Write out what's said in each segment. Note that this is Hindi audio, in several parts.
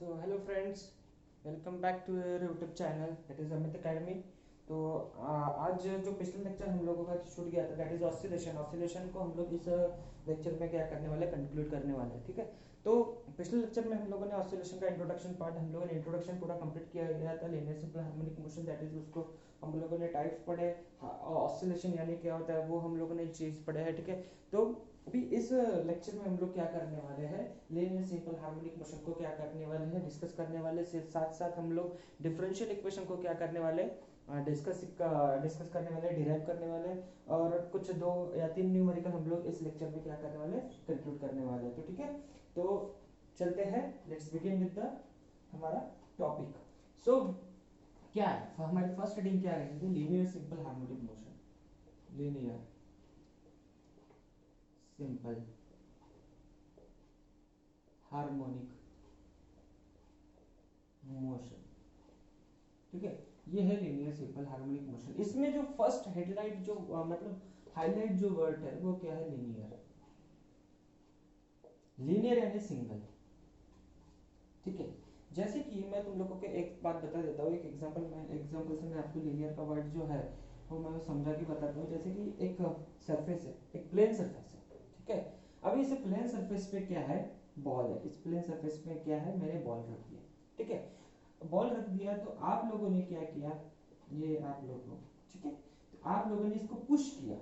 So hello friends, welcome back to YouTube channel that is Amit academy. तो आज जो पिछले लेक्चर हम लोगों का छूट गया था दैट इज ऑसिलेशन को हम लोग इस लेक्चर में क्या करने वाले कंक्लूड करने वाले हैं। ठीक है, तो पिछले लेक्चर में हम लोगों ने ऑसिलेशन का इंट्रोडक्शन पार्ट हम लोगों ने इंट्रोडक्शन पूरा कंप्लीट किया गया था। Linear simple harmonic motion that is उसको हम लोगों ने टाइप्स पढ़े, ऑसिलेशन यानी क्या होता है वो हम लोगों ने चीज पढ़े है। ठीक है, तो अभी इस लेक्चर में हम लोग क्या करने वाले हैं, लीनियर सिंपल हार्मोनिक मोशन को क्या करने वाले हैं, डिस्कस करने वाले से साथ साथ हम लोग डिफरेंशियल इक्वेशन को क्या करने वाले, डिस्कस करने वाले, डिराइव करने वाले, और कुछ 2 या 3 न्यूमेरिकल हम लोग इस लेक्चर में क्या करने वाले, कंक्लूड करने वाले। तो ठीक है, तो चलते हैं, लेट्स बिगिन विद द हमारा टॉपिक। सो क्या है हमारी फर्स्ट हेडिंग, क्या रहेगी, linear simple harmonic motion. Linear simple harmonic motion. ठीक है, ये है लीनियर सिंपल हार्मोनिक मोशन। इसमें जो फर्स्ट हेडलाइट जो मतलब हाईलाइट जो वर्ड है वो क्या है, लीनियर। लीनियर यानी सिंगल। ठीक है, जैसे कि मैं तुम लोगों को एक बात बता देता हूँ, एक एग्जांपल से मैं आपको लीनियर का वर्ड जो है वो मैं समझा के बताता हूँ। जैसे कि एक सरफेस है, एक प्लेन सरफेस है। ठीक है, अभी इस प्लेन सरफेस पे क्या है, बॉल है। इस प्लेन सरफेस पे क्या है, मैंने बॉल रख दिया। ठीक है, बॉल रख दिया तो आप लोगों ने क्या किया, ये आप लोगों, ठीक है, तो आप लोगों ने इसको पुश किया।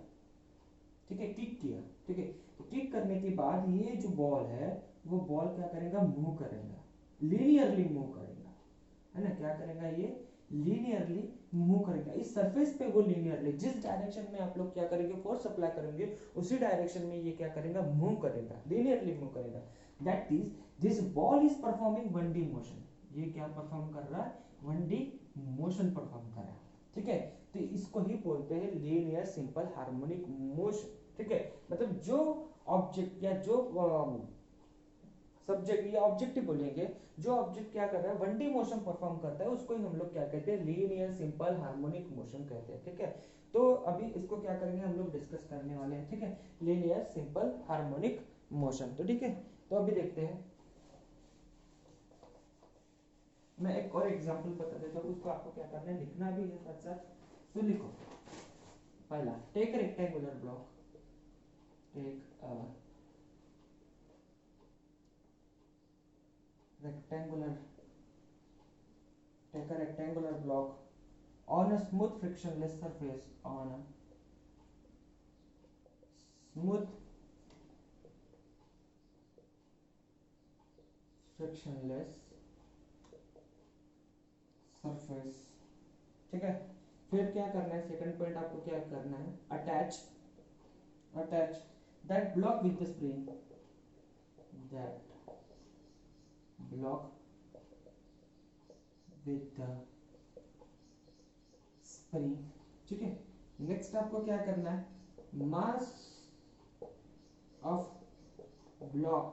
ठीक है, किक किया। ठीक है, तो किक करने के बाद ये जो बॉल है वो बॉल क्या करेगा, मूव करेगा, लीनियरली मूव करेगा, है ना। क्या करेगा, ये लीनियरली मूव करेगा इस सरफेस पे। वो लीनियरली जिस डायरेक्शन में आप लोग क्या करेंगे, फोर्स अप्लाई करेंगे, उसी डायरेक्शन में ये क्या करेगा, मूव करेगा, लीनियरली मूव करेगा। That is this ball is performing 1D motion. ये क्या परफॉर्म कर रहा है, 1D मोशन परफॉर्म कर रहा है। ठीक है, तो इसको ही बोलते हैं लीनियर सिंपल हार्मोनिक मोशन। ठीक है, मतलब जो ऑब्जेक्ट या जो सब्जेक्ट या ऑब्जेक्ट ही बोलेंगे, जो ऑब्जेक्ट क्या कर रहा है, 1D मोशन परफॉर्म करता है, उसको ही हम लोग क्या कहते हैं, लीनियर सिंपल हार्मोनिक मोशन कहते हैं। ठीक है, तो अभी इसको क्या करेंगे, हम लोग डिस्कस करने वाले हैं। ठीक है, लीनियर सिंपल हार्मोनिक मोशन। तो ठीक है, तो अभी देखते हैं, मैं एक और एग्जांपल बता देता हूँ, उसको आपको क्या करना है, लिखना भी है साथ साथ। तो लिखो, पहला, take rectangular block, take a rectangular take a rectangular block on a smooth frictionless surface, on a smooth frictionless surface। ठीक है, फिर क्या करना है, सेकंड पॉइंट आपको क्या करना है, attach that block with the spring, that block with the spring. ठीक है, नेक्स्ट आपको क्या करना है, mass of block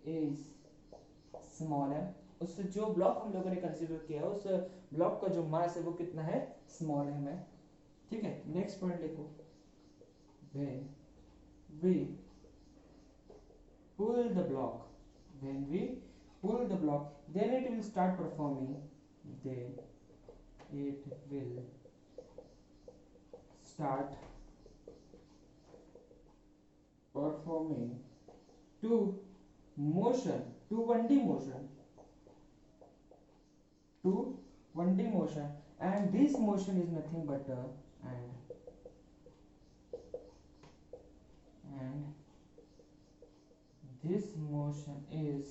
is small है। उससे जो ब्लॉक हम लोगों ने कंसीडर किया है, उस ब्लॉक का जो मास है वो कितना है, स्मॉल है में। ठीक है, नेक्स्ट पॉइंट लिखो, when we pull the block, when we pull the block, then it will start performing, then it will start performing to motion, to 1D motion, to 1D motion, and this motion is nothing but and this motion is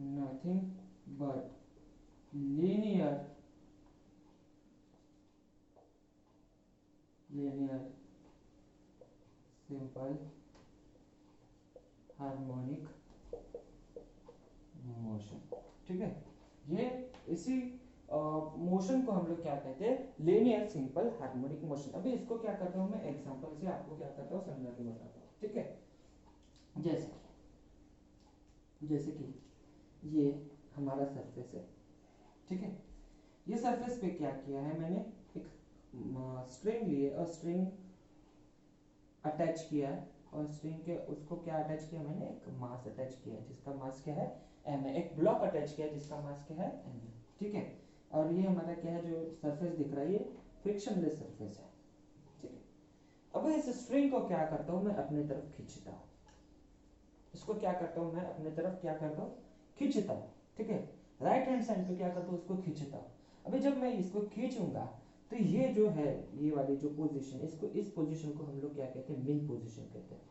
nothing but linear simple harmonic motion. ठीक है, ये इसी मोशन को हम लोग क्या कहते हैं, लीनियर सिंपल हार्मोनिक मोशन। अभी इसको क्या करता हूँ मैं, एग्जांपल से आपको क्या करता हूँ, समझा के बताता हूँ। ठीक है, जैसे कि ये हमारा सरफेस है। ठीक है, ये सरफेस पे क्या किया है, मैंने एक स्ट्रिंग लिए और स्ट्रिंग अटैच किया है और स्ट्रिंग के उसको क्या अटैच किया मैंने, एक मास अटैच किया जिसका मास क्या है m है, एक ब्लॉक अटैच किया जिसका मास क्या है m है, ठीक है। और ये हमारा क्या है, जो सरफेस दिख रहा है ये फ्रिक्शनलेस सरफेस है, ठीक है। अब इस स्ट्रिंग को क्या करता हूँ मैं अपनी तरफ खींचता हूँ, इसको क्या करता हूँ मैं अपनी तरफ क्या करता हूँ खींचता हूँ, ठीक है। राइट हैंड साइड पे क्या करता हूँ, उसको खींचता हूँ। अभी जब मैं इसको खींचूंगा तो ये जो है, ये वाली जो पोजीशन, इसको इस पोजीशन को हम लोग क्या कहते हैं, मेन पोजीशन कहते हैं।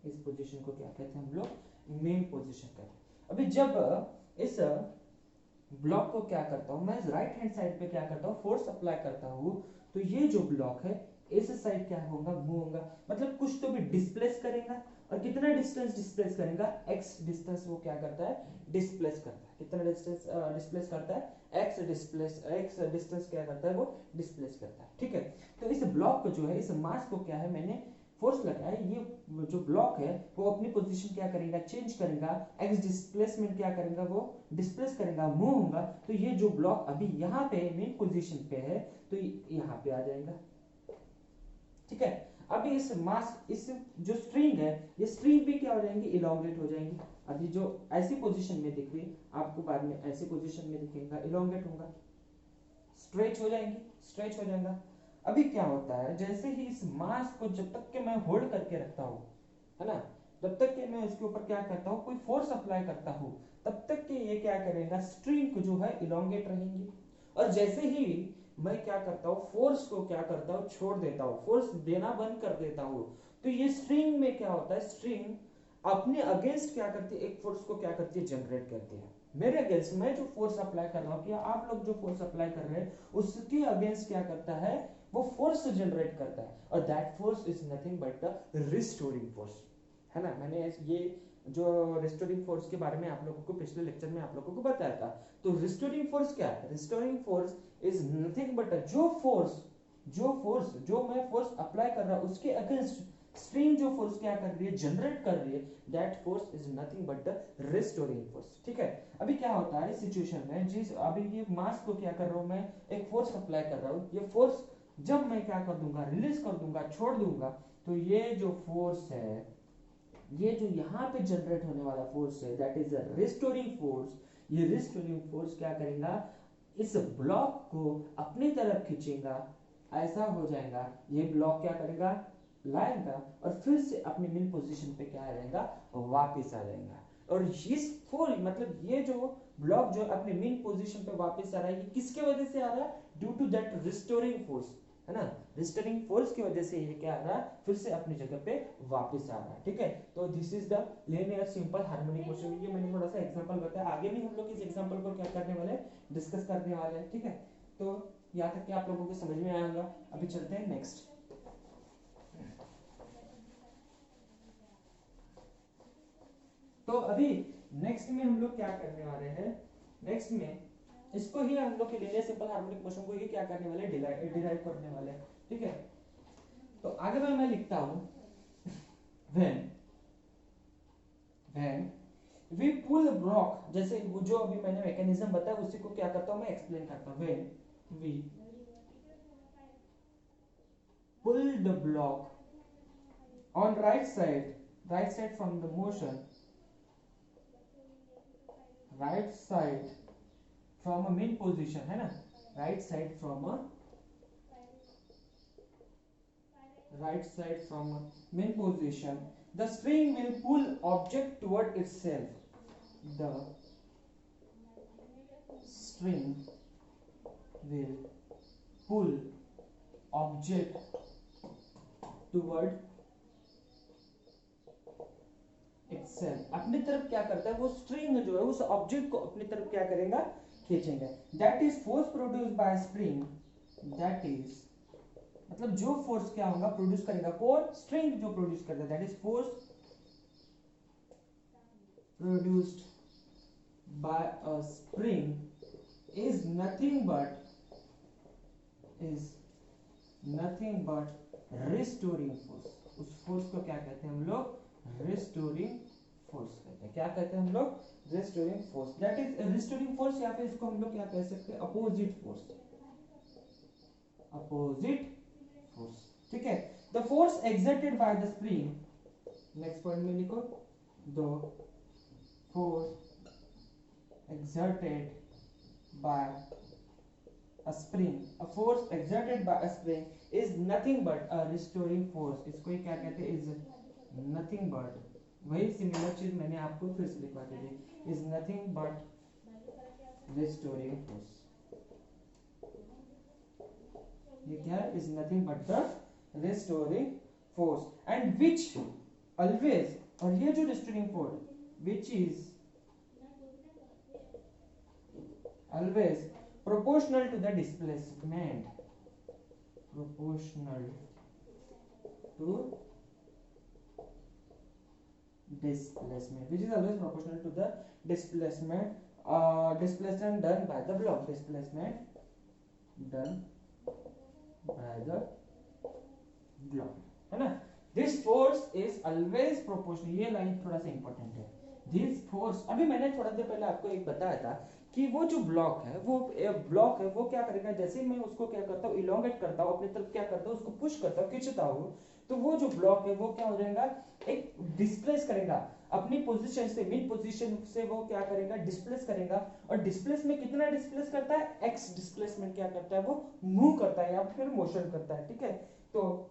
इस पोजीशन को क्या कहते हैं हम लोग, मेन पोजीशन कहते हैं। अभी जब इस ब्लॉक को क्या करता हूँ मैं, राइट हैंड साइड पे क्या करता हूँ, फोर्स अप्लाई करता हूँ, तो ये जो ब्लॉक है इस साइड क्या होगा, मूव होगा, मतलब कुछ तो भी डिस्प्लेस करेगा। और कितना डिस्टेंस डिस्प्लेस करेगा, x डिस्टेंस वो क्या करता है, डिस्प्लेस करता है। कितना डिस्टेंस डिस्प्लेस करता है, x डिस्टेंस क्या करता है, वो डिस्प्लेस करता है, ठीक है। तो इस ब्लॉक को जो है, इस मास को क्या है, मैंने फोर्स लगाया, ये जो ब्लॉक है वो अपनी पोजीशन क्या करेगा, चेंज करेगा, x डिस्प्लेसमेंट क्या करेगा, वो डिस्प्लेस करेगा, मूव होगा। तो ये जो ब्लॉक अभी यहाँ पे मेन पोजीशन पे है तो यहाँ पे आ जाएगा, ठीक है। अभी इस मास, इस जो स्ट्रिंग है, ये स्ट्रिंग भी क्या हो जाएंगी, इलोंगेट हो जाएंगी। अभी जो ऐसी पोजीशन में दिख रही है आपको, बाद में ऐसी पोजीशन में दिखेगा, इलोंगेट होगा, स्ट्रेच हो जाएंगी, स्ट्रेच हो जाएगा। अभी क्या होता है, जैसे ही इस मास को जब तक के मैं होल्ड करके रखता हूँ, है ना, जब तक कि मैं इसके ऊपर क्या करता हूँ, कोई फोर्स अप्लाई करता हूँ, तब तक कि ये क्या करेगा, स्ट्रिंग जो है इलोंगेट रहेंगी। और जैसे ही मैं क्या करता हूँ, फोर्स को क्या करता हूँ, छोड़ देता हूँ, फोर्स देना बंद कर देता हूँ, तो ये स्ट्रिंग में क्या होता है, स्ट्रिंग अपने अगेंस्ट क्या करती है, एक फोर्स को क्या करती है, जनरेट करती है। मेरे अगेंस्ट मैं जो फोर्स अप्लाई कर रहा हूँ, या आप लोग जो फोर्स अप्लाई कर रहे हैं, उसके अगेंस्ट क्या करता है, वो फोर्स जनरेट करता है। और that force is nothing but the restoring force, है ना। मैंने ये जो रिस्टोरिंग फोर्स के बारे में आप लोगों को पिछले लेक्चर में आप लोगों को बताया था। तो रिस्टोरिंग फोर्स क्या है, restoring force is nothing but जो मैं फोर्स अप्लाई कर रहा हूं उसके अगेंस्ट स्ट्रिंग जो फोर्स क्या कर रही है, जनरेट कर रही है, that force is nothing but the restoring force, ठीक है। अभी क्या होता है इस सिचुएशन में, जिस अभी ये मास को क्या कर रहा हूं मैं, एक फोर्स अप्लाई कर रहा हूं, ये फोर्स जब मैं क्या कर दूंगा, रिलीज कर दूंगा, छोड़ दूंगा, तो ये जो फोर्स है, ये जो यहाँ पे जनरेट होने वाला फोर्स है, that is a restoring force. ये रिस्टोरिंग फोर्स क्या करेगा, इस ब्लॉक को अपनी तरफ खींचेगा, ऐसा हो जाएगा, ये ब्लॉक क्या करेगा, लाएगा और फिर से अपनी मेन पोजीशन पे क्या आ जाएगा, वापस आ जाएगा। और इस फुल मतलब ये जो ब्लॉक जो अपने मेन पोजीशन पे वापस आ रहा है, ये किसके वजह से आ रहा है, due to that restoring force, है ना। रिस्टोरिंग फोर्स की वजह से ये क्या आ रहा है, फिर से अपनी जगह पे वापस आ रहा है, ठीक है। तो this is the linear simple harmonic motion. ये मैंने थोड़ा सा एग्जांपल बताया, आगे भी हम लोग इस एग्जांपल को क्या करने वाले हैं, डिस्कस करने वाले हैं, ठीक है। तो यहाँ तक कि आप लोगों को समझ में आया होगा। अभी चलते हैं नेक्स्ट। तो अभी नेक्स्ट में हम लोग क्या करने वाले हैं, नेक्स्ट में इसको ही हम लोग के लिनियर सिंपल हार्मोनिक मोशन को ही क्या करने वाले, डिराइव करने वाले, ठीक है। तो आगे में मैं लिखता हूं, when we pull block, जैसे वो जो अभी मैंने मैकेनिज्म बताया उसी को क्या करता हूं मैं, एक्सप्लेन करता हूं। when we pull the block on right side from the motion, right side from a main position, है ना, right side from a main position, the string will pull object toward itself. The string will pull object toward itself. अपनी तरफ क्या करता है, वो स्ट्रिंग जो है उस ऑब्जेक्ट को अपनी तरफ क्या करेगा, खींचेगा। That is force produced by spring. That is मतलब जो फोर्स क्या होगा, प्रोड्यूस करेगा, कौन, स्ट्रिंग जो प्रोड्यूस करता है, that is force produced by a spring is nothing but restoring force. उस फोर्स को क्या कहते हैं हम लोग, रिस्टोरिंग फोर्स कहते हैं। क्या कहते हैं हम लोग, restoring force. That is restoring force, या फिर इसको हम लोग क्या कह सकते हैं, अपोजिट फोर्स, ठीक है। The force exerted by the spring, next point में लिखो, the force exerted by a spring, a force exerted by a spring is nothing but a restoring force. इसको क्या कहते हैं? is nothing but, वही सिमिलर चीज मैंने आपको फिर से लिखवा दी, is nothing but restoring force. ये क्या है? is nothing but the restoring force and which always, और ये जो restoring force which is always proportional to the displacement, proportional to displacement, which is always proportional to the displacement, displacement done by the block, displacement done by the block, है ना. This force is always proportional, ये लाइन थोड़ा सा इंपॉर्टेंट है. This force, अभी मैंने थोड़ा देर पहले आपको एक बताया था कि वो जो ब्लॉक है, वो ब्लॉक है, वो क्या करेगा, जैसे मैं उसको क्या करता हूँ, इलोंगेट करता हूँ अपनी तरफ, क्या करता हूँ, उसको पुश करता हूँ, खींचता हूँ, तो वो जो ब्लॉक है वो क्या हो जाएगा, एक डिस्प्लेस करेगा अपनी पोजीशन से, मिड पोजीशन से वो क्या करेगा, डिस्प्लेस करेगा. और डिस्प्लेस में कितना डिस्प्लेस करता है, एक्स डिस्प्लेसमेंट क्या करता है, वो मूव करता है या फिर मोशन करता है. ठीक है, तो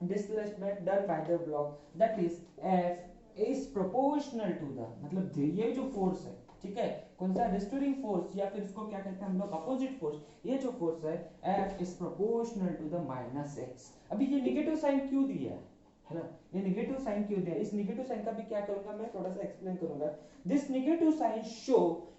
displacement done by the block that is F is proportional to the, मतलब ये जो फोर्स है, ठीक है, कौन सा, रेस्टोरिंग फोर्स, या फिर इसको क्या कहते हैं हम लोग, अपोजिट फोर्स. ये जो फोर्स है F is proportional to the minus x. अभी ये नेगेटिव साइन क्यों दिया है ना, ये नेगेटिव साइन क्यों दिया है, इस नेगेटिव साइन का भी क्या करूंगा मैं, थोड़ा सा एक्सप्लेन करूंगा. दिस नेगेटिव साइन शो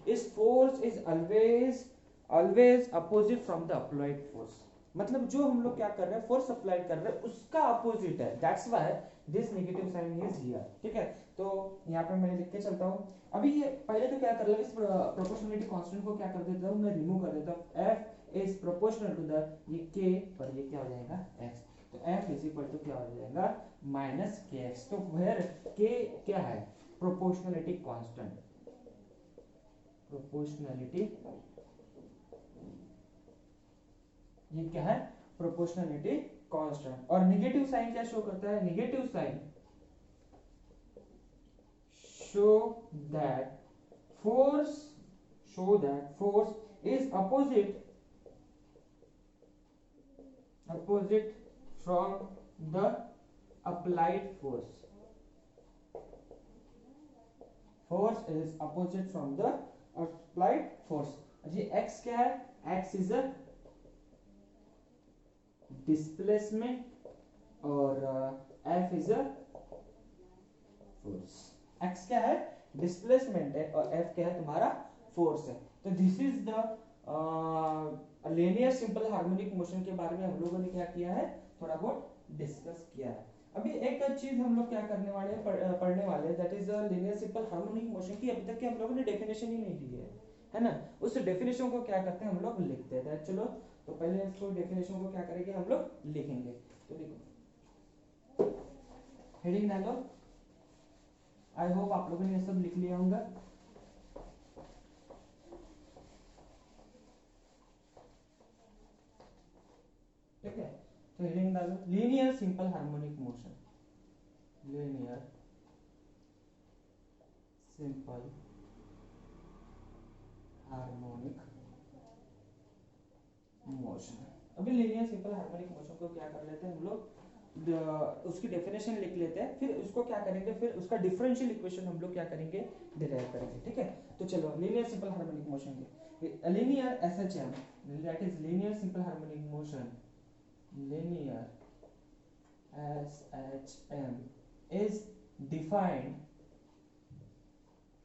इस force is always always opposite from the applied force. मतलब जो हम लोग क्या कर रहे हैं, फोर्स अप्लाई कर रहे हैं, उसका अपोजिट है. That's why this negative sign is here. ठीक है, तो यहाँ पे मैं लिख के चलता हूँ. अभी ये पहले तो क्या कर रहा है, इस प्रोपोर्शनलिटी कांस्टेंट को क्या कर देता हूँ मैं, रिमूव कर देता हूँ. F is proportional to the, ये K और ये क्या हो जाएगा, X. तो F इज इक्वल टू क्या हो जाएगा, माइनस KX. तो वेयर K क्या है, प्रोपोर्शनलिटी कांस्टेंट, प्रोपोर्शनलिटी, ये क्या है, प्रोपोर्शनलिटी कांस्टेंट. और नेगेटिव साइन क्या शो करता है, negative sign show that force is opposite from the applied force. Force is opposite from the applied force. जी x क्या है, x is a displacement और F is a force. x क्या है, डिस्प्लेसमेंट है, और f क्या है, तुम्हारा फोर्स है. तो this is the linear simple harmonic motion के बारे में हम लोगों ने क्या किया है, थोड़ा बहुत डिस्कस किया है. अभी एक चीज हम लोग क्या करने वाले हैं, पढ़ने वाले हैं, that is the linear simple harmonic motion की अभी तक के हम लोगों ने डेफिनेशन ही नहीं दी है ना. उस डेफिनेशन को क्या करते हैं हम लोग, लिखते हैं. चलो तो पहले इसको डेफिनेशन को क्या करेंगे, हम लोग लिखेंगे. तो देखो, हेडिंग डालो. आई होप आप लोगों ने ये सब लिख लिया होगा. ठीक है, तो हेडिंग डालो, linear simple harmonic motion, linear simple harmonic motion. अभी लीनियर सिंपल हार्मोनिक मोशन को क्या कर लेते हैं हम लोग, उसकी डेफिनेशन लिख लेते हैं, फिर उसको क्या करेंगे, फिर उसका डिफरेंशियल इक्वेशन हम लोग क्या करेंगे, डिराइव करेंगे. ठीक है, तो चलो लीनियर सिंपल हार्मोनिक मोशन के linear SHM, that is linear simple harmonic motion, linear SHM is defined,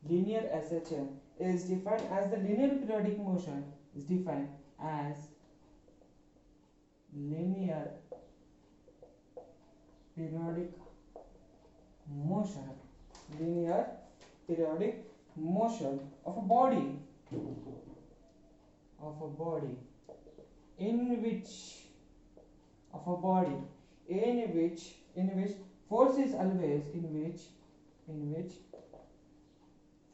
linear SHM is defined as the linear periodic motion is defined as linear periodic motion, linear periodic motion of a body in which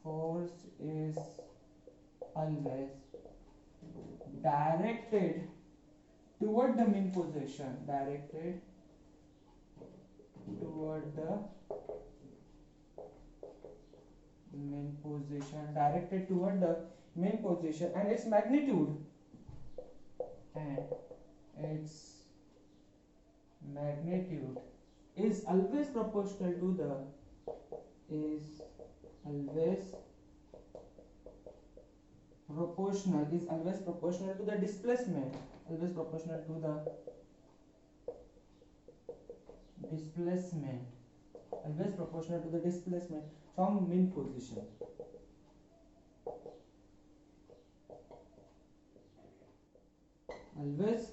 force is always directed toward the mean position, directed toward the main position, directed toward the main position, and its magnitude is always proportional to the is always proportional to the displacement, from mean position. Always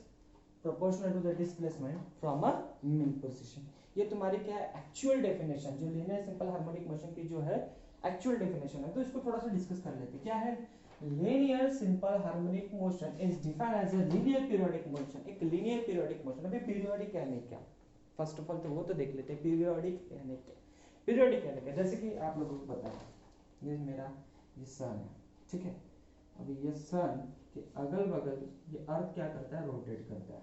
proportional to the displacement from a mean position. ये तुम्हारी क्या है, एक्चुअल डेफिनेशन, जो लीनियर सिंपल हार्मोनिक मोशन की जो है एक्चुअल डेफिनेशन है। तो इसको थोड़ा सा डिस्कस कर लेते हैं। क्या है, linear simple harmonic motion is defined as a linear periodic motion. एक लीनियर पीरियोडिक मोशन। अभी पीरियोडिक यानी क्या, फर्स्ट ऑफ ऑल तो वो तो देख लेते हैं। पीरियोडिक यानी क्या, पीरियोडिक यानी क्या, जैसे कि आप लोगों को पता है ये मेरा ये सन है, ठीक है। अभी ये सन के अगल बगल ये अर्थ क्या करता है, रोटेट करता है,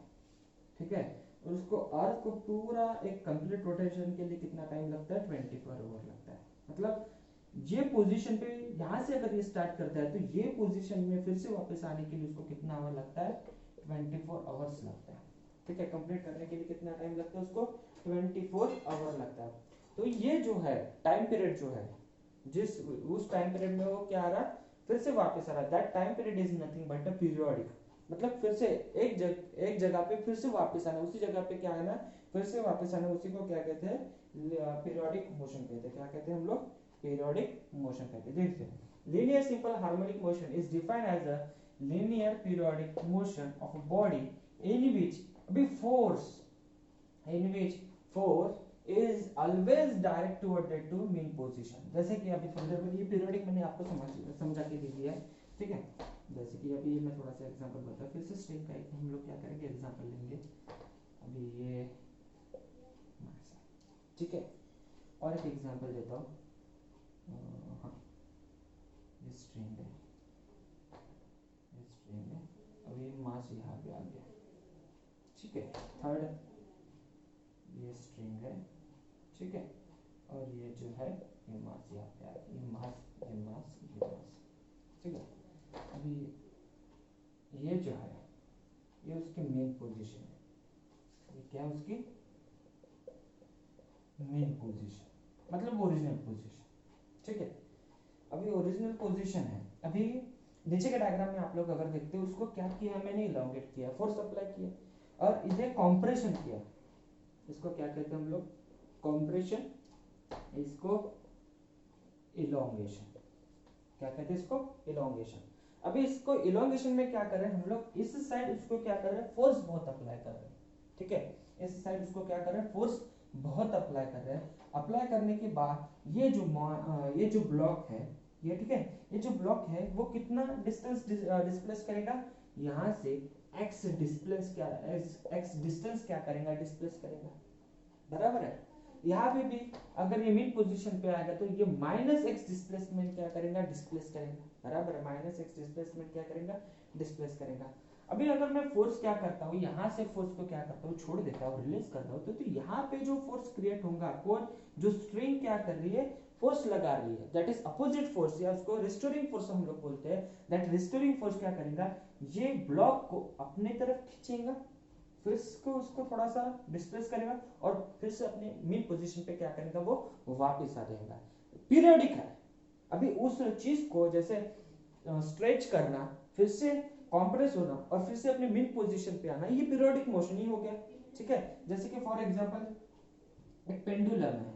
ठीक है। और उसको अर्थ को पूरा एक कंप्लीट रोटेशन के लिए कितना टाइम लगता है, 24 आवर लगता है। मतलब ये पोजीशन पे यहाँ से अगर ये स्टार्ट करता है तो ये पोजीशन में फिर से वापस आने के लिए उसको कितना आवर लगता है, 24 आवर्स लगता है, ठीक है। कंप्लीट करने के लिए कितना टाइम लगता है उसको, 24 आवर लगता है। तो ये जो है टाइम पीरियड जो है, जिस उस टाइम पीरियड में वो क्या आ रहा है, फिर से वापस आ रहा है। That time period is nothing but a periodic. मतलब फिर से एक जगह पे फिर से वापस आना, उसी जगह पे क्या आना, फिर से वापस आना, उसी को क्या कहते हैं, पीरियोडिक मोशन कहते हैं। क्या कहते हैं हम लोग, पीरियोडिक मोशन कहते हैं। देखिए, linear simple harmonic motion is defined as a linear periodic motion of a body in which force is always direct toward to mean position। जैसे कि अभी थोड़ी देर में ये पीरियोडिक मैंने आपको समझा के दे दिया है, ठीक है। जैसे कि अभी मैं थोड़ा सा एग्जांपल बताता हूँ। फिर से स्ट्रिंग का एक हम लोग क्या करेंगे, एग्जांपल लेंगे। अभी ये ठीक है, और एक एग्जांपल देता हूँ। हाँ, ये स्ट्रिंग है, अभी मास यहाँ पे आ गया, ठीक है। थर्ड ये स्ट्रिंग है, ठीक है। और ये जो है ये मास यहाँ पे आ गया, ये मास, ठीक है। अभी ये जो है ये उसकी मेन पोजीशन है, ये क्या है उसकी मेन पोजीशन, मतलब ओरिजिनल पोजीशन, ठीक है। अभी ओरिजिनल पोजीशन है। अभी नीचे के डायग्राम में आप लोग अगर देखते हो, उसको क्या किया, मैंने इलोंगेट किया, फोर्स अप्लाई किया और इधर कॉम्प्रेशन किया। इसको क्या कहते हैं हम लोग, कॉम्प्रेशन, इसको इलोंगेशन। क्या कहते हैं इसको, इलोंगेशन। अभी इसको इलोंगेशन में क्या करें हम लोग, इस साइड उसको क्या कर रहे हैं, फोर्स बहुत अप्लाई कर रहे हैं, ठीक है। इस साइड उसको क्या कर रहे हैं, फोर्स बहुत अप्लाई कर रहे हैं। अप्लाई करने के बाद ये जो ब्लॉक है ये, ठीक है, ये जो ब्लॉक है वो कितना डिस्टेंस डिस्प्लेस करेगा, यहाँ से x डिस्प्लेस क्या करेगा, डिस्प्लेस करेगा, बराबर है। यहाँ पे भी अगर ये मिड पोजीशन पे आएगा तो ये माइनस एक्स डिस्प्लेसमेंट क्या करेगा, डिस्प्लेस करेगा, बराबर है। माइनस एक्स डिस्प्लेसमेंट क्या करेगा, डिस्प्लेस करेगा। अभी अगर मैं फोर्स क्या करता हूँ, यहाँ से फोर्स को क्या करता हूँ, छोड़ देता हूँ, रिलीज करता हूँ, तो यहाँ पे जो फोर्स क्रिएट होगा, कौन, जो स्ट्रिंग क्या कर रही है, फोर्स लगा रही है, दैट इज अपोजिट फोर्स, या उसको रिस्टोरिंग फोर्स हम लोग बोलते हैं। दैट रिस्टोरिंग फोर्स क्या करेगा, ये ब्लॉक को अपने तरफ खींचेगा, फिर उसको थोड़ा सा डिस्प्लेस करेगा और फिर से अपने मेन पोजीशन पे क्या करेगा, वो वापस आ जाएगा। पीरियोडिक है। अभी उस चीज को जैसे स्ट्रेच करना, फिर से कॉम्प्रेस होना और फिर से अपने मेन पोजीशन पे आना, ये पीरियोडिक मोशन ही हो गया, ठीक है। जैसे कि फॉर एग्जांपल एक पेंडुलम है,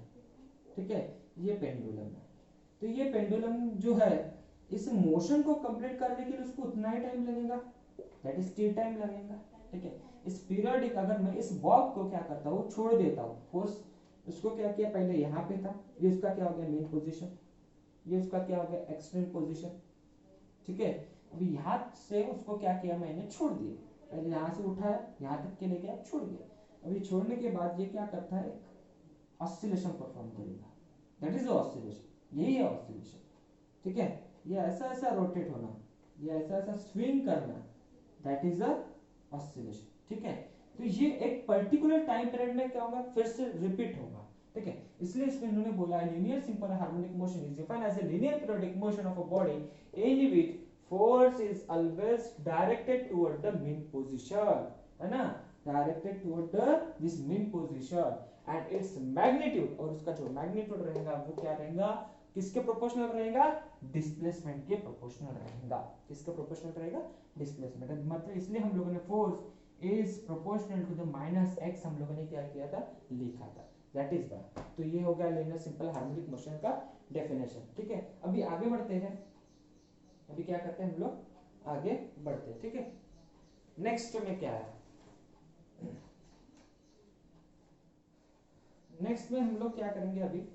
ठीक है, ये पेंडुलम है। तो ये पेंडुलम जो है, इस मोशन को कंप्लीट करने के लिए उसको उतना ही टाइम लगेगा, दैट इज टी टाइम लगेगा, ठीक है। इस पीरियोडिक अगर मैं इस बॉब को क्या करता हूँ, छोड़ देता हूँ, फोर्स उसको क्या किया, पहले यहाँ पे था, ये उसका क्या हो गया, मेन पोजीशन, ये उसका क्या हो गया, एक्सट्रीम पोजीशन, ठीक है। अभी यहाँ से उसको क्या किया, मैंने छोड़ दिया, पहले यहाँ से उठाया, यहाँ तक के लेके छोड़ दिया। अभी छोड़ने के बाद ये क्या करता है, एक ऑसिलेशन परफॉर्म करेगा, दैट इज ऑसिलेशन, यही है ऑसिलेशन, ठीक है। ये ऐसा ऐसा रोटेट होना, ये ऐसा ऐसा स्विंग करना, दैट इज अ ऑसिलेशन, ठीक है। तो ये एक पर्टिकुलर टाइम पीरियड में क्या होगा, फिर से रिपीट होगा, ठीक है, इसलिए इसमें इन्होंने बोला है linear simple harmonic motion is defined as a linear periodic motion of a body in which force is always directed toward the mean position, है ना, directed toward the this mean position and its magnitude, और उसका जो मैग्नीट्यूड रहेगा वो क्या रहेगा, किसके प्रोपोर्शनल रहेगा, डिस्प्लेसमेंट के प्रोपोर्शनल रहेगा, किसके प्रोपोर्शनल रहेगा, डिस्प्लेसमेंट, मतलब इसलिए हम लोगों ने force is proportional to the minus x हम लोगों ने क्या किया था, लिखा था, दैट इज द, तो ये हो गया लीनियर सिंपल हार्मोनिक मोशन का डेफिनेशन। ठीक है, अभी आगे बढ़ते हैं, अभी क्या करते हैं हम लोग, आगे बढ़ते हैं। ठीक है, नेक्स्ट में क्या है, नेक्स्ट में हम लोग क्या करेंगे, अभी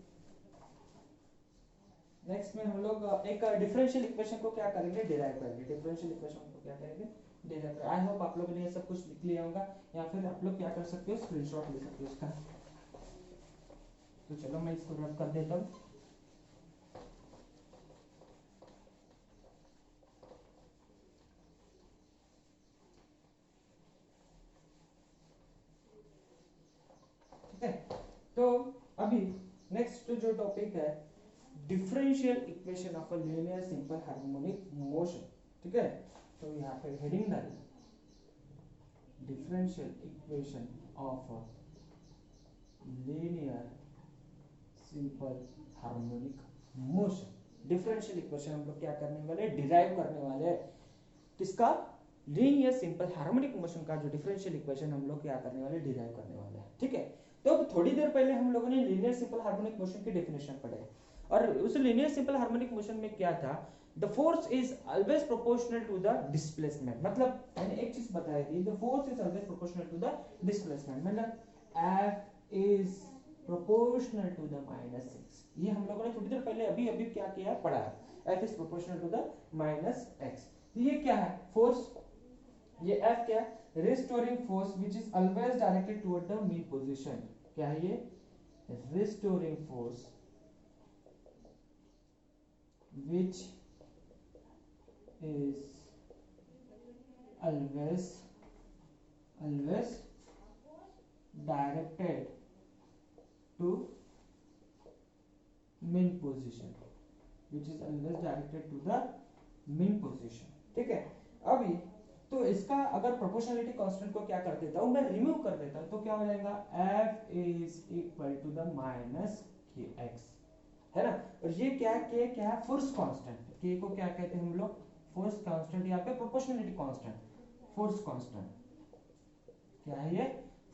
नेक्स्ट में हम लोग एक डिफरेंशियल इक्वेशन को क्या करेंगे, डिराइव करेंगे, डिफरेंशियल इक्वेशन को क्या करेंगे, डिराइव करेंगे। आई होप आप लोगों ने ये सब कुछ लिख लिया होगा, या फिर आप लोग क्या कर सकते हो, स्क्रीनशॉट ले सकते हो उसका। तो चलो मैं इसको रब कर देता हूँ। ठीक है, तो अभी नेक्स्ट जो टॉपिक है, differential equation of a linear simple harmonic motion. ठीक है, तो यहाँ पे हेडिंग डाली, differential equation of a linear simple harmonic motion. Differential equation हम लोग क्या करने वाले, डिराइव करने वाले, किसका, लीनियर सिंपल हार्मोनिक मोशन का जो डिफरेंशियल इक्वेशन हम लोग क्या करने वाले, डिराइव करने वाले हैं। ठीक है, तो थोड़ी देर पहले हम लोगों ने लीनियर सिंपल हार्मोनिक मोशन की डेफिनेशन पढ़े, और उस लीनियर सिंपल हार्मोनिक मोशन में क्या था, the force is always proportional to the displacement, मतलब मैंने एक चीज बताई थी, the force is always proportional to the displacement, मतलब F is proportional to the minus x, ये हम लोगों ने थोड़ी देर पहले अभी अभी क्या किया, पढ़ा है, F is proportional to the minus x. ये क्या है, फोर्स, ये F क्या है, restoring force which is always directed toward the mean position, क्या है ये, restoring force which is always directed to mean position, which is always directed to the mean position। ठीक है, अभी तो इसका अगर प्रोपोर्शनलिटी कांस्टेंट को क्या कर देता हूं मैं, रिमूव कर देता हूं, तो क्या हो जाएगा, F is equal to the minus k x, है ना, और ये क्या के क्या है, फोर्स कांस्टेंट, के को क्या कहते हैं हम लोग, फोर्स कांस्टेंट, यहाँ पे प्रोपोर्शनलिटी कांस्टेंट, फोर्स कांस्टेंट, क्या है ये,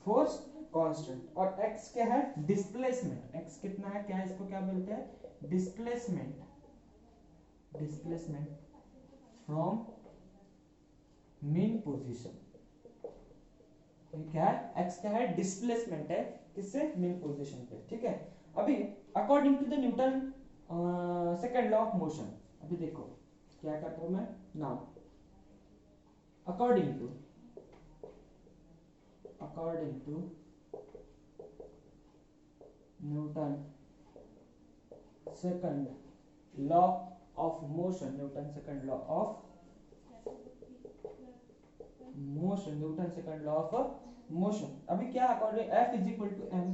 फोर्स कांस्टेंट, और x क्या है, डिस्प्लेसमेंट, x कितना है, क्या इसको क्या बोलते हैं, displacement, displacement from mean position, क्या है, x क्या है, डिस्प्लेसमेंट है, किससे, मीन पोजीशन पे। ठीक है, अभी according to the Newton second law of motion, अभी देखो क्या करता हूं मैं, now according to Newton second law of motion, Newton second law of motion, Newton second law of motion, अभी क्या according F is equal to m,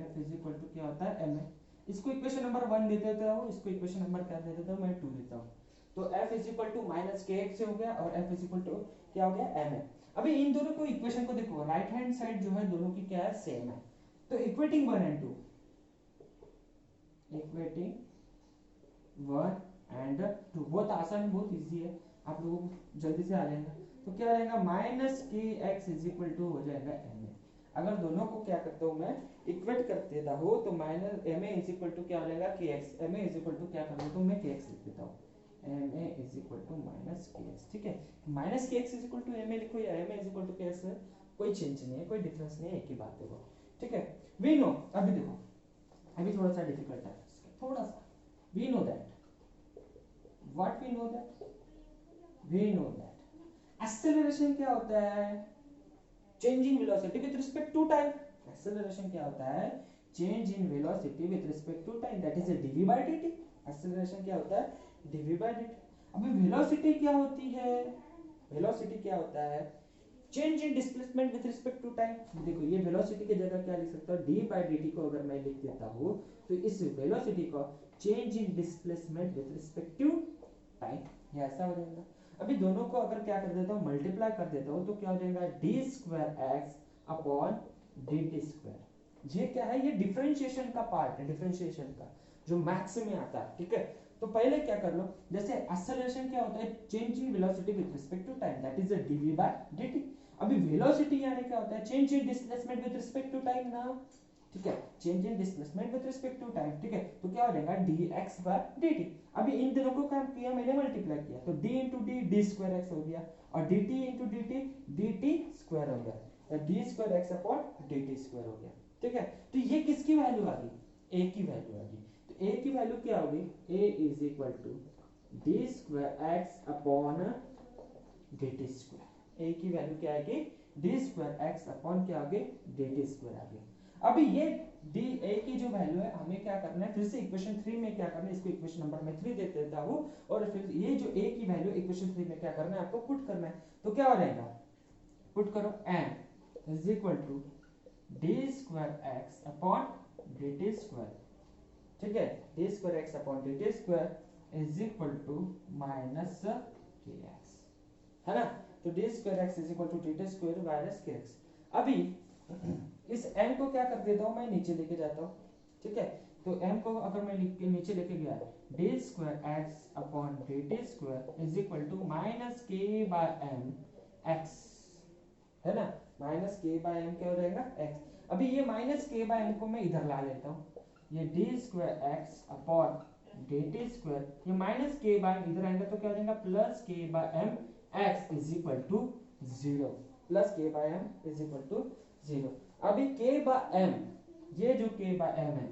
F is equal to क्या होता है, ma, इसको इक्वेशन नंबर 1 दे देता हूं, इसको इक्वेशन नंबर क्या दे देता हूं मैं, 2 देता हूं, तो F is equal to minus k x से हो गया, और F इज इक्वल टू क्या हो गया, ma। अभी इन दोनों को इक्वेशन को देखो, राइट हैंड साइड जो है दोनों की क्या है, सेम है, तो इक्वेटिंग 1 एंड 2, इक्वेटिंग 1 एंड 2, बहुत आसान, बहुत इजी है, आप लोगों को जल्दी से आ जाएगा, तो क्या रहेगा, minus k x is equal to हो जाएगा ma। अगर दोनों को क्या करता हूं मैं, इक्वेट कर देता हूं, तो minus ma is equal to क्या हो जाएगा, kx, ma is equal to क्या कर देता हूं मैं, kx लिख देता हूं, ma is equal to minus kx। ठीक है, minus kx is equal to ma लिखो या ma is equal to kx, कोई चेंज नहीं है, कोई डिफरेंस नहीं है, एक ही बात है वो। ठीक है, वी नो, अभी देखो अभी थोड़ा सा डिफिकल्ट है, थोड़ा सा, we know that, what we know that, we know that acceleration क्या होता है, change in velocity with respect to time, acceleration क्या होता है, change in velocity with respect to time, that is a dv by dt, acceleration क्या होता है, dv by dt। अभी वेलोसिटी क्या होती है, वेलोसिटी क्या होता है, change in displacement with respect to time. देखो ये वेलोसिटी की जगह क्या लिख सकता हूँ, डी बाई डी टी को अगर मैं लिख देता हूँ तो इस वेलोसिटी को change in displacement with respect to time, ये ऐसा हो जाएगा। अभी दोनों को अगर क्या कर देता हूँ, मल्टीप्लाई कर देता हूँ तो क्या हो जाएगा, d square x upon D T square. ये क्या है, ये डिफरेंशिएशन का पार्ट है, डिफरेंशिएशन का जो मैथ्स में आता है, ठीक है। तो पहले क्या कर लो, जैसे एक्सेलरेशन क्या होता है, change in velocity with respect to time, that is d v by dt। अभी वेलोसिटी यानी क्या होता है, change in displacement with respect to time ना, ठीक है, change in displacement with respect to time, ठीक है। तो क्या हो जाएगा, dx बाय dt। अभी इन दोनों को क्या किया मैंने, मल्टीप्लाई किया, तो d into D D square x हो गया, और dt into dt dt square हो गया, d square x upon dt square हो गया, ठीक है। तो ये किसकी वैल्यू आ गई, a की वैल्यू आ गई। तो a की वैल्यू क्या होगी, a is equal to d square x upon dt square. a की वैल्यू क्या आएगी, डी स्क्वायर एक्स अपॉन क्या आगे, dt स्क्वायर आ गया। अभी ये डी ए की जो वैल्यू है हमें क्या करना है, फिर से इक्वेशन 3 में क्या करना है, इसको इक्वेशन नंबर में 3 दे देता हूं, और फिर ये जो ए की वैल्यू इक्वेशन 3 में क्या करना है, आपको पुट करना है। तो क्या हो जाएगा, पुट करो, n is equal to d square x upon dt square, ठीक है, d square x upon dt square is equal to minus kx, है ना। तो d square x is equal to dt square minus kx। अभी इस m को क्या कर देता हूं, मैं नीचे लेके जाता हूं, ठीक है। तो m को अगर मैं लिख के नीचे लेके गया, d square x upon dt square is equal to minus k by m x, है ना, माइनस k बाय m क्या हो जाएगा, x। अभी ये माइनस k बाय m को मैं इधर ला लेता हूँ, ये d square x upon dt square, ये माइनस k बाय इधर आएगा तो क्या हो जाएगा, plus k by m x is equal to 0, plus k by m is equal to 0। अभी k बाय m, ये जो k बाय m है,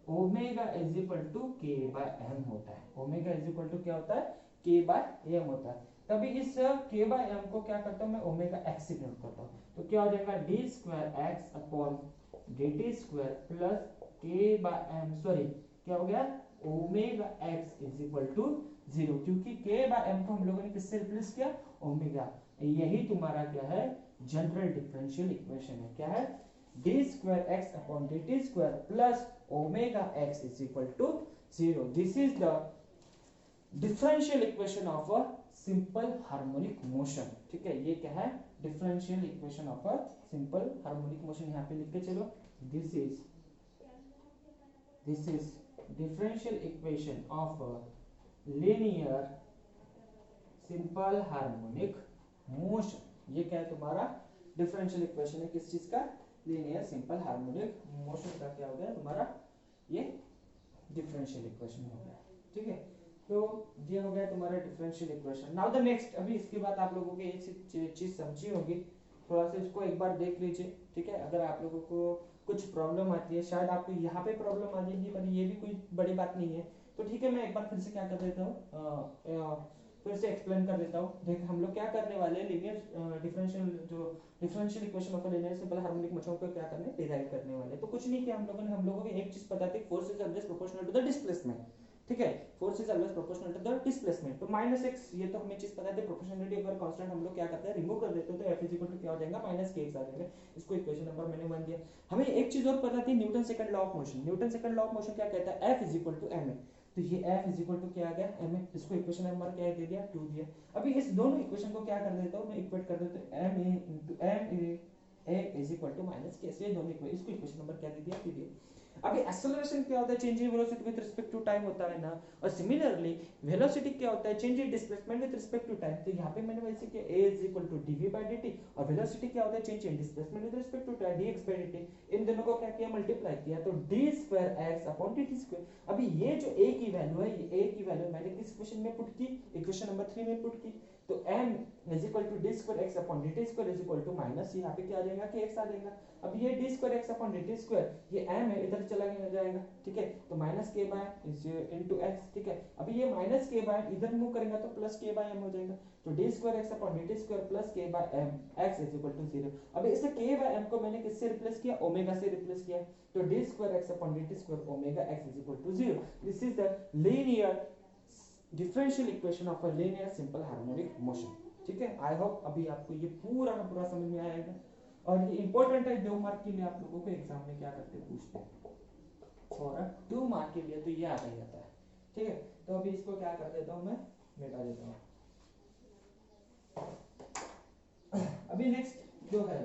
omega is equal to k by m होता है, ओमेगा इज इक्वल टू क्या होता है, k बाय m होता है। तभी इस k बाय m को क्या करता हूं मैं, ओमेगा x से डिनोट करता हूं, तो क्या हो जाएगा, d square x upon dt square plus k by m, sorry क्या हो गया, omega x is equal to 0, क्योंकि k बाय m को हम लोगों ने किससे रिप्लेस किया, ओमेगा। यही तुम्हारा क्या है, जनरल डिफरेंशियल इक्वेशन है, क्या है, d square x upon dt square plus omega x is equal to 0। This is the differential equation of a simple harmonic motion, ठीक है। ये क्या है, differential equation of a simple harmonic motion, यहाँ पे लिख के चलो, this is differential equation of a linear simple harmonic motion. ये क्या है तुम्हारा, डिफरेंशियल इक्वेशन है किस चीज का, लीनियर सिंपल हार्मोनिक मोशन का क्या हो गया तुम्हारा, ये डिफरेंशियल इक्वेशन हो गया, ठीक है। तो ये हो गया तुम्हारा differential equation. Now the next, अभी इसके बाद आप लोगों को एक चीज समझी होगी, थोड़ा सा इसको एक बार देख लीजिए, ठीक है। अगर आप लोगों को कुछ प्रॉब्लम आती है, शायद आपको यहाँ पे प्रॉब्लम आ जाएगी, पर ये भी कोई बड़ी बात नहीं है, तो ठीक है, मैं एक बार फिर से क्या कर देता हूँ, फिर से एक्सप्लेन कर देता हूँ। देख हम लोग क्या करने वाले हैं, linear differential equation of linear simple harmonic motion को क्या करने, डिराइव करने वाले। तो कुछ नहीं किया हम लोगों ने, हम लोगों को एक चीज पता थी, force is always proportional to the displacement, ठीक है, force is always proportional to the displacement. तो माइनस x, ये तो हमें चीज पता है, प्रोपोर्शनलिटी अगर कांस्टेंट हम लोग क्या करते हैं, रिमूव कर देते हैं, तो f इज इक्वल टू क्या हो जाएगा, माइनस kx आ जाएगा। इसको इक्वेशन नंबर मैंने 1 दिया। हमें एक चीज और पता थी, Newton second law of motion. Newton second law of motion क्या कहता है, f is equal to ma। तो ये f इज इक्वल टू क्या आ गया, ma। इसको इक्वेशन नंबर क्या दे दिया, 2 दिया। अभी इस दोनों इक्वेशन को क्या कर देता हूं मैं, इक्वेट कर देता हूं, ma into ma is equal to minus k। ये दोनों इक्वेशन, इसको इक्वेशन नंबर क्या दे दिया, 2 दिया। अभी एक्सेलरेशन क्या होता है, change in velocity with respect to time होता है ना, और सिमिलरली वेलोसिटी क्या होता है, change in displacement with respect to time. तो यहाँ पे मैंने वैसे किया, a is equal to dv by dt, और वेलोसिटी क्या होता है, change in displacement with respect to time, dx by dt। इन दोनों को क्या किया, मल्टीप्लाई किया, तो d square x upon dt square. अभी ये जो a की वैल्यू है, ये a की वैल्यू मैंने किस इक्वेशन में पुट की, इक्वेशन नंबर 3 में पुट की। तो m is equal to d square x upon dt square is equal to minus, यहाँ पे क्या आ जाएगा, kx आ जाएगा। अब ये d square x upon dt square, ये m है, इधर चला जाएगा, ठीक है। तो minus k by into x, ठीक है। अभी ये माइनस k बाय इधर मूव करेगा तो प्लस k बाय m हो जाएगा। तो d square x upon dt square plus k by m x is equal to 0। अभी इसे k बाय m को मैंने किससे रिप्लेस किया, ओमेगा से रिप्लेस किया। तो d square x upon dt square omega x is equal to 0। This is the linear differential equation of a linear simple harmonic motion, ठीक है। आई होप अभी आपको ये पूरा का पूरा समझ में आएगा, और ये इंपॉर्टेंट है 2 मार्क के लिए, आप लोगों को एग्जाम में क्या करते पूछते हैं, और 2 मार्क के लिए तो ये आता ही आता है, ठीक है। तो अभी इसको क्या कर देता हूँ, मैं मिटा देता हूँ। अभी नेक्स्ट जो है,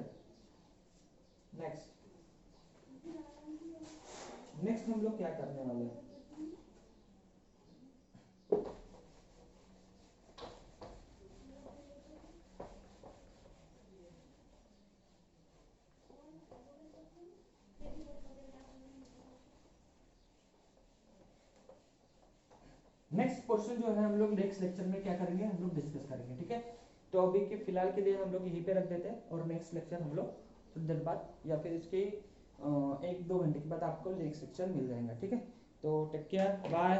नेक्स्ट हम लोग क्या करने वाले हैं, नेक्स्ट क्वेश्चन जो है हम लोग नेक्स्ट लेक्चर में क्या करेंगे, हम लोग डिस्कस करेंगे, ठीक है। तो अभी के फिलहाल के लिए हम लोग यहीं पे रख देते हैं, और नेक्स्ट लेक्चर हम लोग थोड़ी देर बाद या फिर इसके 1-2 घंटे के बाद आपको नेक्स्ट लेक्चर मिल जाएगा, ठीक है। तो टेक केयर, बाय।